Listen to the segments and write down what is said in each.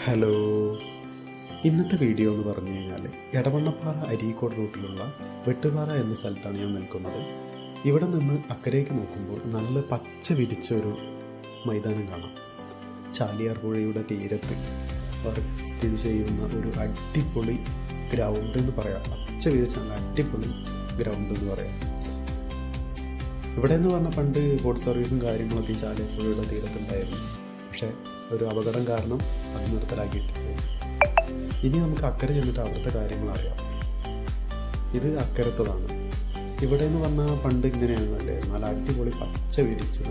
Hello, ഇന്നത്തെ video എന്ന് പറഞ്ഞു കഴിഞ്ഞാൽ എടവണ്ണപ്പാറ അരീക്കോട് റൂട്ടിലുള്ള വെട്ടുപാറ എന്ന സ്ഥലത്താണ് ഞാൻ നിൽക്കുന്നത്. ഇവിടെ നിന്ന് അക്കരയ്ക്ക് നോക്കുമ്പോൾ നല്ല പച്ച വിരിച്ച ഒരു മൈതാനം കാണാം. ചാലിയാർ പുഴയുടെ തീരത്ത് സ്ഥിതി ചെയ്യുന്ന ഒരു അടിപൊളി ഗ്രൗണ്ട് എന്ന് പറയാം. പച്ച വിരിച്ച അടിപൊളി ഗ്രൗണ്ട് എന്ന് പറയാം. ഇവിടെ എന്ന് പറഞ്ഞാൽ പണ്ട് ബോട്ട് സർവീസും കാര്യങ്ങളൊക്കെ ഈ ചാലിയാർ പുഴയുടെ തീരത്തുണ്ടായിരുന്നു. പക്ഷേ ഒരു അപകടം കാരണം അത് നിർത്തലാക്കിയിട്ടുണ്ട്. ഇനി നമുക്ക് അക്കരെ ചെന്നിട്ട് അവിടുത്തെ കാര്യങ്ങൾ അറിയാം. ഇത് അക്കരത്തതാണ്. ഇവിടെ എന്ന് പറഞ്ഞാൽ പണ്ട് ഇങ്ങനെയാണല്ലേ, നല്ല അടിപൊളി പച്ച വിരിച്ച്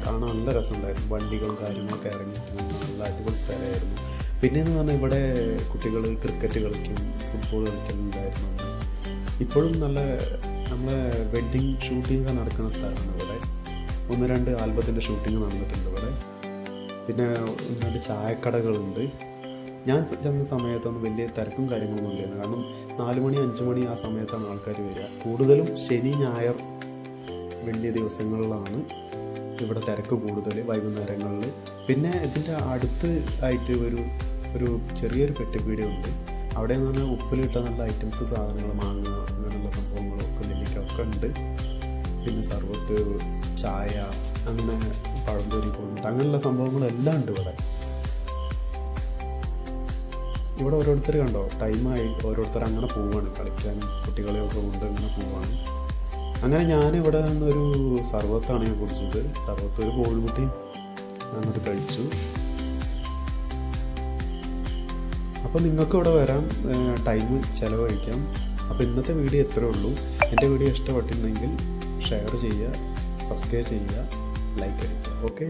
കാണാൻ നല്ല രസമുണ്ടായിരുന്നു. വണ്ടികളും കാര്യങ്ങളൊക്കെ ഇറങ്ങിയിട്ട് നല്ല അടിപൊളി സ്ഥലമായിരുന്നു. പിന്നെയെന്ന് പറഞ്ഞാൽ ഇവിടെ കുട്ടികൾ ക്രിക്കറ്റ് കളിക്കും, ഫുട്ബോൾ കളിക്കലുണ്ടായിരുന്നു. ഇപ്പോഴും നമ്മളെ വെഡ്ഡിങ് ഷൂട്ടിങ്ങൊക്കെ നടക്കുന്ന സ്ഥലമാണ് ഇവിടെ. 1-2 ആൽബത്തിൻ്റെ ഷൂട്ടിങ് നടന്നിട്ടുണ്ട് ഇവിടെ. പിന്നെ 1-2 ചായക്കടകളുണ്ട്. ഞാൻ ചെന്ന സമയത്തൊന്നും വലിയ തിരക്കും കാര്യങ്ങളൊന്നും ഇല്ലായിരുന്നു. കാരണം 4 മണി 5 മണി ആ സമയത്താണ് ആൾക്കാർ വരിക. കൂടുതലും ശനി ഞായർ വലിയ ദിവസങ്ങളിലാണ് ഇവിടെ തിരക്ക് കൂടുതൽ, വൈകുന്നേരങ്ങളിൽ. പിന്നെ ഇതിൻ്റെ അടുത്ത് ആയിട്ട് ഒരു ചെറിയൊരു പെട്ടിപ്പീടിയുണ്ട്. അവിടെ എന്ന് പറഞ്ഞാൽ ഉപ്പിലിട്ട നല്ല ഐറ്റംസ് സാധനങ്ങൾ, മാങ്ങ അങ്ങനെയുള്ള സംഭവങ്ങളൊക്കെ, നെല്ലിക്കൊക്കെ ഉണ്ട്. പിന്നെ സർബത്ത്, ചായ, അങ്ങനെ പഴംപൊരി പോയിട്ട് അങ്ങനെയുള്ള സംഭവങ്ങളെല്ലാം ഉണ്ട് ഇവിടെ. ഓരോരുത്തർ കണ്ടോ, ടൈമായി ഓരോരുത്തർ അങ്ങനെ പോവുകയാണ് കളിക്കാനും, കുട്ടികളെയൊക്കെ കൊണ്ട് അങ്ങനെ പോവുകയാണ്. അങ്ങനെ ഞാനിവിടെ നിന്നൊരു സർബത്താണ് ഞാൻ കുടിച്ചത്. സർബത്ത് ഒരു കോഴിമുട്ടി അങ്ങോട്ട് കഴിച്ചു. അപ്പോൾ നിങ്ങൾക്ക് ഇവിടെ വരാം, ടൈം ചിലവഴിക്കാം. അപ്പോൾ ഇന്നത്തെ വീഡിയോ എത്രയേ ഉള്ളൂ. എൻ്റെ വീഡിയോ ഇഷ്ടപ്പെട്ടിട്ടുണ്ടെങ്കിൽ ഷെയർ ചെയ്യുക, സബ്സ്ക്രൈബ് ചെയ്യുക, ലൈക്ക് അടിക്കുക. ഓക്കെ.